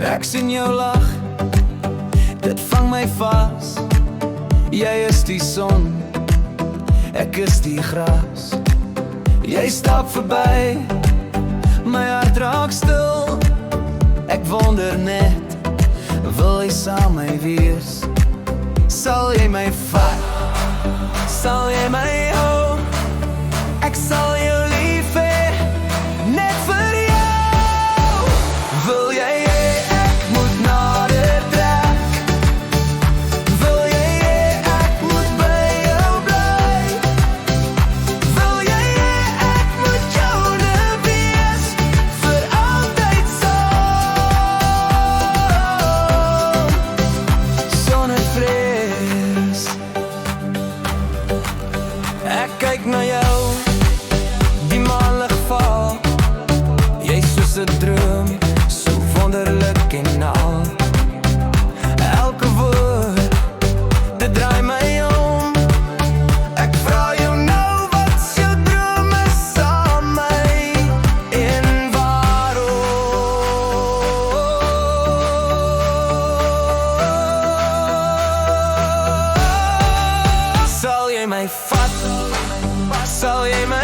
Ek sien jou lag, dit vang my vas. Jy is die son, ek is die gras. Jy stap verby, my hart raak stil. Ek wonder net, wil jy saam my wees? Sal jy my vat? Sal jy my hou? Ek sal jou lief hê, net vir jou. Wil jy hê ek moet nader trek? Wil jy hê ek moet by jou bly? Wil jy hê ek moet joune wees, vir altyd sonder vrees? Ek kyk na jou, die maanlig val. Jy soos 'n droom, so wonderlik en al. Elke woord, dit draai my om. Ek vra jou nou, wat's jou drome saam my? En waarom? Sal jy my vat? Sal jy my